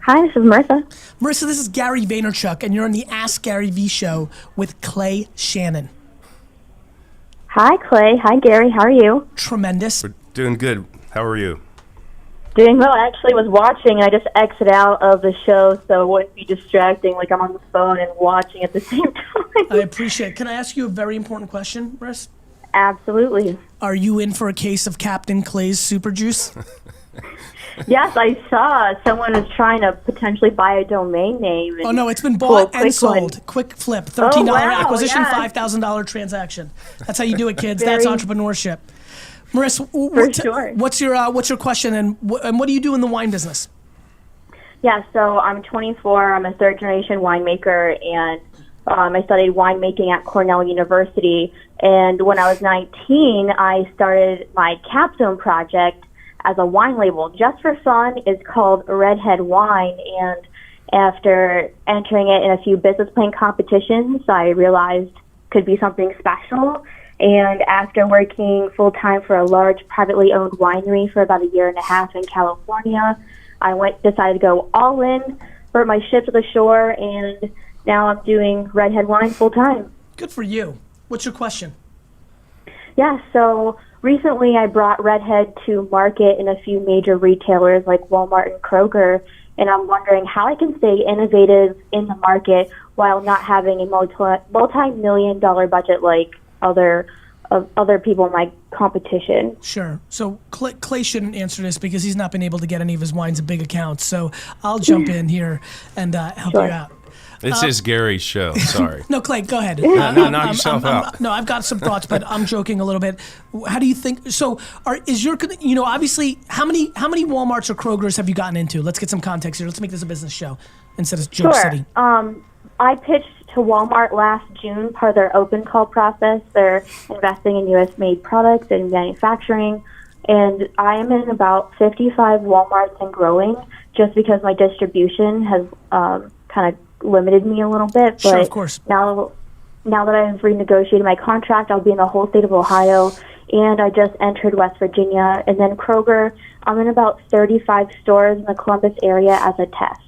Hi, this is Marissa. Marissa, this is Gary Vaynerchuk, and you're on the Ask Gary V show with Clay Shannon. Hi, Clay. Hi, Gary. How are you? Tremendous. We're doing good. How are you? Doing well. I actually was watching, and I just exited out of the show, so it wouldn't be distracting, like I'm on the phone and watching at the same time. I appreciate it. Can I ask you a very important question, Marissa? Absolutely. Are you in for a case of Captain Clay's Super Juice? Yes, I saw someone was trying to potentially buy a domain name. Oh, no, it's been bought and sold. One. Quick flip, $13 acquisition, yes. $5,000 transaction. That's how you do it, kids. That's entrepreneurship. Marissa, what's your question, and what do you do in the wine business? Yeah, so I'm 24. I'm a third-generation winemaker, and I studied winemaking at Cornell University. And when I was 19, I started my capstone project as a wine label, just for fun. It's called Redhead Wine, and after entering it in a few business plan competitions, I realized it could be something special. And after working full-time for a large privately owned winery for about a year and a half in California, I decided to go all in, brought my ship to the shore, and now I'm doing Redhead Wine full-time. Good for you. What's your question? Yeah, so recently I brought Redhead to market in a few major retailers like Walmart and Kroger, and I'm wondering how I can stay innovative in the market while not having a multi-million-dollar budget like other people in my competition. Sure. So Clay shouldn't answer this because he's not been able to get any of his wines at big accounts. So I'll jump in here and help you out. This is Gary's show. Sorry. No, Clay, go ahead. Knock yourself out. No, I've got some thoughts, but I'm joking a little bit. How do you think? So, obviously, how many WalMarts or Krogers have you gotten into? Let's get some context here. Let's make this a business show instead of Joke City. I pitched to Walmart last June, part of their open call process. They're investing in U.S.-made products and manufacturing, and I am in about 55 Walmarts and growing, just because my distribution has kind of limited me a little bit. But sure, of course. Now that I've renegotiated my contract, I'll be in the whole state of Ohio, and I just entered West Virginia. And then Kroger, I'm in about 35 stores in the Columbus area as a test.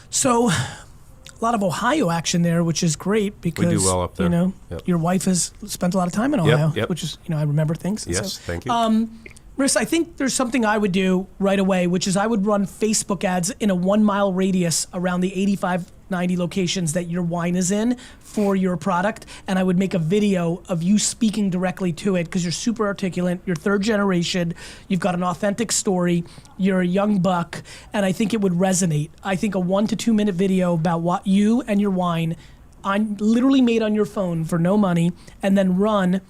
So a lot of Ohio action there, which is great because we do well up there. Your wife has spent a lot of time in Ohio, Yep. which is, I remember things. Yes, thank you. Marissa, I think there's something I would do right away, which is I would run Facebook ads in a 1 mile radius around the 85, 90 locations that your wine is in for your product. And I would make a video of you speaking directly to it because you're super articulate, you're third generation, you've got an authentic story, you're a young buck, and I think it would resonate. I think a 1 to 2 minute video about what you and your wine literally made on your phone for no money, and then run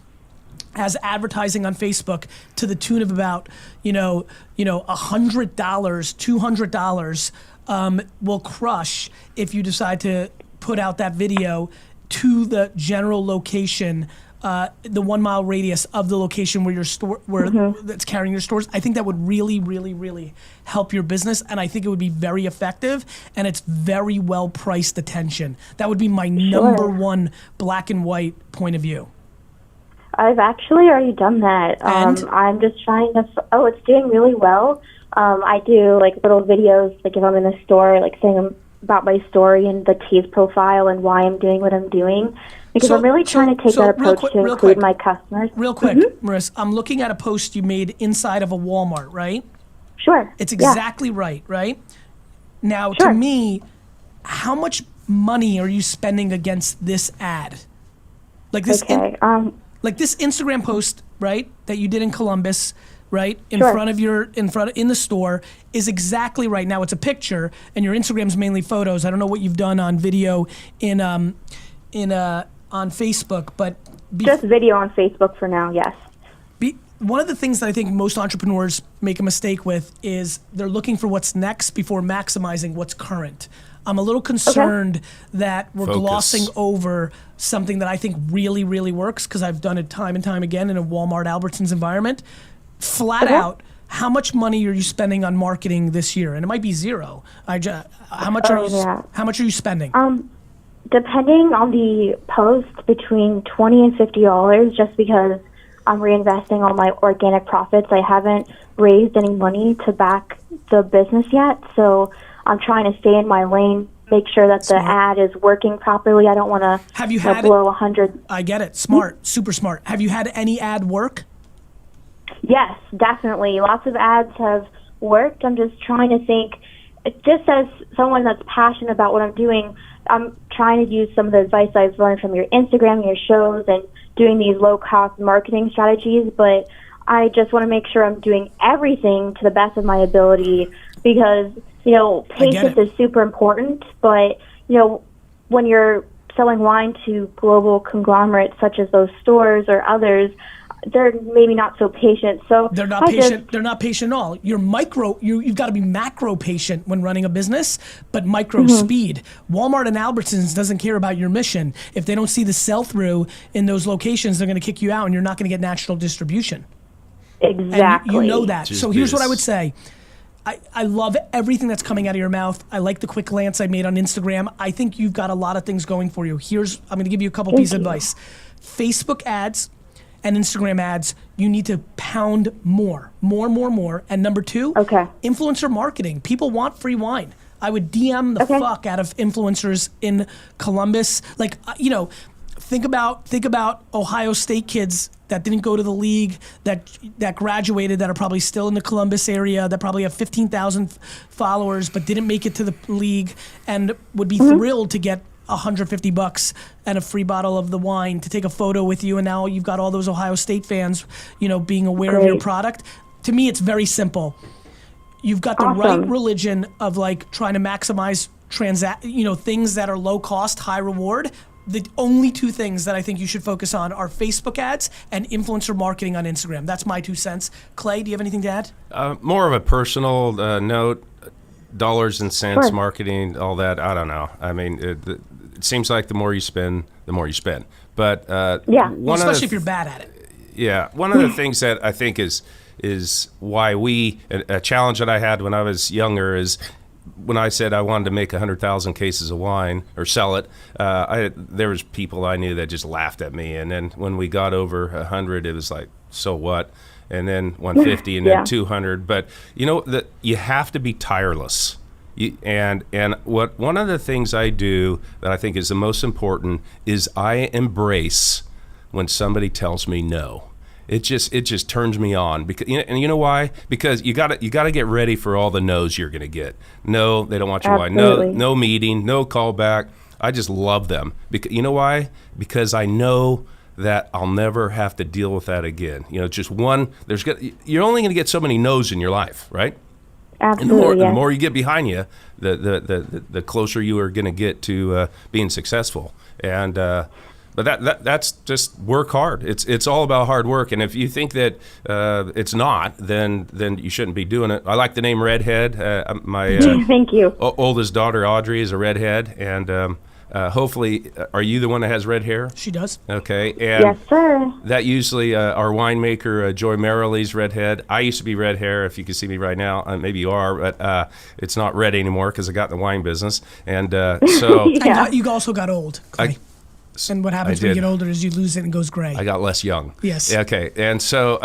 as advertising on Facebook to the tune of about, $100, $200 will crush if you decide to put out that video to the general location, the 1 mile radius of the location where your store, that's carrying your stores. I think that would really, really, really help your business, and I think it would be very effective, and it's very well priced attention. That would be my number one black and white point of view. I've actually already done that. I'm just trying to. It's doing really well. I do like little videos, like if I'm in the store, like saying about my story and the taste profile and why I'm doing what I'm doing. Because I'm really trying to take that approach to include my customers. Real quick, Marissa, I'm looking at a post you made inside of a Walmart, right? Sure. It's exactly right? Now, to me, how much money are you spending against this ad? Like this. Like this Instagram post, right, that you did in Columbus, right, in the store is exactly right. Now it's a picture, and your Instagram's mainly photos. I don't know what you've done on video on Facebook, but just video on Facebook for now. Yes. One of the things that I think most entrepreneurs make a mistake with is they're looking for what's next before maximizing what's current. I'm a little concerned that we're glossing over something that I think really, really works because I've done it time and time again in a Walmart Albertsons environment. Flat out, how much money are you spending on marketing this year? And it might be zero. How much are you spending? Depending on the post, between $20 and $50, just because I'm reinvesting all my organic profits. I haven't raised any money to back the business yet, so I'm trying to stay in my lane, make sure that the ad is working properly. I don't want to blow 100. I get it. Smart, super smart. Have you had any ad work? Yes, definitely. Lots of ads have worked. I'm just trying to think, just as someone that's passionate about what I'm doing, I'm trying to use some of the advice I've learned from your Instagram and your shows and doing these low-cost marketing strategies, but I just want to make sure I'm doing everything to the best of my ability because, patience is super important, but, when you're selling wine to global conglomerates such as those stores or others, they're maybe not so patient. So they're not patient. They're not patient at all. You're micro. You've got to be macro patient when running a business, but micro speed. Walmart and Albertsons doesn't care about your mission. If they don't see the sell through in those locations, they're going to kick you out, and you're not going to get national distribution. Exactly. And you know that. So here's what I would say. I love everything that's coming out of your mouth. I like the quick glance I made on Instagram. I think you've got a lot of things going for you. I'm going to give you a couple pieces of advice. Facebook ads and Instagram ads, you need to pound more. And number 2, influencer marketing. People want free wine. I would DM the fuck out of influencers in Columbus. Like, think about Ohio State kids that didn't go to the league, that graduated, that are probably still in the Columbus area, that probably have 15,000 followers, but didn't make it to the league and would be thrilled to get $150 and a free bottle of the wine to take a photo with you, and now you've got all those Ohio State fans, being aware of your product. To me, it's very simple. You've got the right religion of like trying to maximize things that are low cost, high reward. The only 2 things that I think you should focus on are Facebook ads and influencer marketing on Instagram. That's my 2 cents. Clay, do you have anything to add? More of a personal note. Dollars and cents, marketing, all that. I don't know. I mean, it seems like the more you spend, the more you spend. But especially if you're bad at it. Yeah, one of the things that I think is why a challenge that I had when I was younger is when I said I wanted to make 100,000 cases of wine or sell it. There was people I knew that just laughed at me, and then when we got over 100, it was like, so what? And then 150 and then 200. But you have to be tireless. And one of the things I do that I think is the most important is I embrace when somebody tells me no. It just turns me on because and you know why? Because you got to get ready for all the no's you're going to get. No, they don't want your wine. No meeting, no callback. I just love them. Because you know why? Because I know that I'll never have to deal with that again. Just one. You're only going to get so many no's in your life, right? Absolutely. And the more you get behind you, the closer you are going to get to being successful. And but that's just work hard. It's all about hard work. And if you think that it's not, then you shouldn't be doing it. I like the name Redhead. My thank you. Oldest daughter Audrey is a redhead, and hopefully, are you the one that has red hair? She does. Okay. And yes, sir. That usually our winemaker, Joy Merrill's redhead. I used to be red hair, if you can see me right now. Maybe you are, but it's not red anymore because I got in the wine business. And so... And you also got old, Clay. And what happens when you get older is you lose it and goes gray. I got less young. Yes. Okay. And so,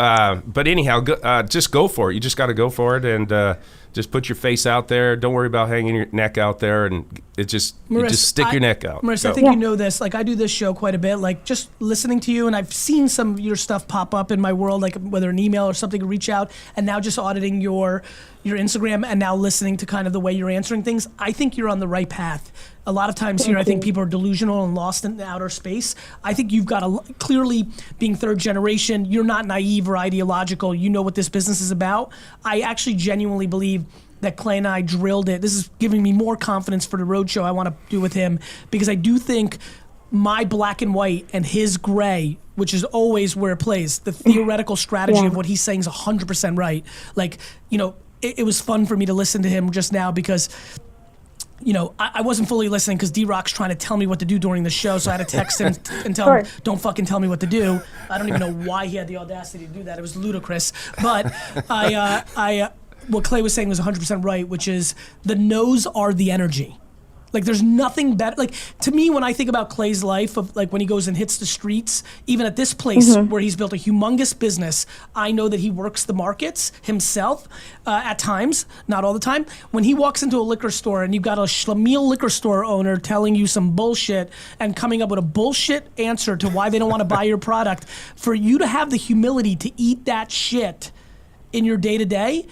but anyhow, just go for it. You just got to go for it and just put your face out there. Don't worry about hanging your neck out there, and just stick your neck out. Marissa, I think you know this. Like, I do this show quite a bit. Like, just listening to you, and I've seen some of your stuff pop up in my world, like whether an email or something, reach out, and now just auditing your Instagram and now listening to kind of the way you're answering things. I think you're on the right path. A lot of times here, I think people are delusional and lost in the outer space. I think you've got clearly being third generation, you're not naive or ideological. You know what this business is about. I actually genuinely believe that Clay and I drilled it. This is giving me more confidence for the roadshow I want to do with him, because I do think my black and white and his gray, which is always where it plays, the theoretical strategy of what he's saying is 100% right. Like, it was fun for me to listen to him just now because I wasn't fully listening because D-Rock's trying to tell me what to do during the show, so I had to text him and tell him, don't fucking tell me what to do. I don't even know why he had the audacity to do that. It was ludicrous. But what Clay was saying was 100% right, which is the no's are the energy. Like there's nothing better. Like to me, when I think about Clay's life of like when he goes and hits the streets, even at this place where he's built a humongous business, I know that he works the markets himself at times, not all the time. When he walks into a liquor store and you've got a schlemiel liquor store owner telling you some bullshit and coming up with a bullshit answer to why they don't want to buy your product, for you to have the humility to eat that shit in your day-to-day,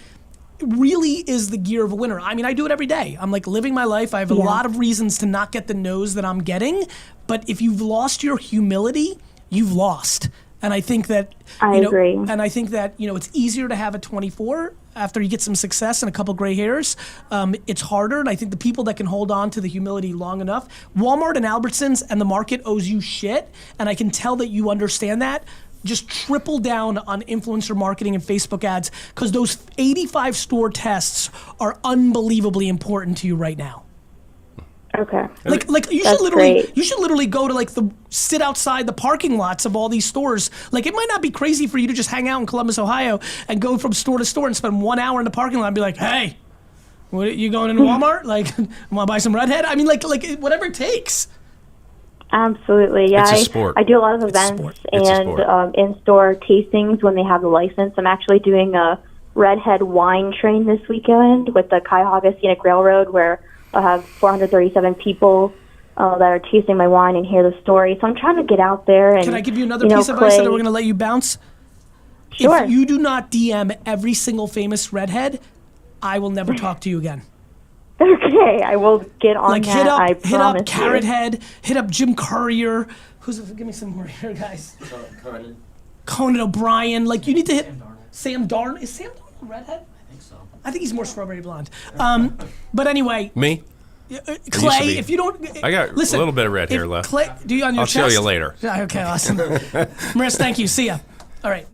really is the gear of a winner. I mean, I do it every day. I'm like living my life. I have a lot of reasons to not get the no's that I'm getting, but if you've lost your humility, you've lost. And I think that, I agree. And I think that, it's easier to have at 24 after you get some success and a couple gray hairs. It's harder. And I think the people that can hold on to the humility long enough, Walmart and Albertsons and the market owes you shit. And I can tell that you understand that. Just triple down on influencer marketing and Facebook ads, because those 85 store tests are unbelievably important to you right now. Okay. Like you should literally go to like sit outside the parking lots of all these stores. Like it might not be crazy for you to just hang out in Columbus, Ohio and go from store to store and spend 1 hour in the parking lot and be like, hey, what, you going into Walmart? Like, want to buy some Redhead? I mean, like whatever it takes. Absolutely, yeah. It's a sport. I do a lot of events and in-store tastings when they have the license. I'm actually doing a Redhead wine train this weekend with the Cuyahoga Scenic Railroad, where I'll have 437 people that are tasting my wine and hear the story. So I'm trying to get out there. And can I give you another piece of advice that we're going to let you bounce? Sure. If you do not DM every single famous Redhead, I will never talk to you again. Okay, I will get on that. Hit up Carrot Head, hit up Jim Courier. Give me some more here, guys. Conan O'Brien. Like you need to hit Sam Darnold. Is Sam Darnold a redhead? I think so. I think he's more strawberry blonde. But anyway. Me? Clay, if you don't, I got a little bit of red hair left. Clay, do you on your I'll chest? show you later. Okay, awesome. Maris, thank you. See ya. All right.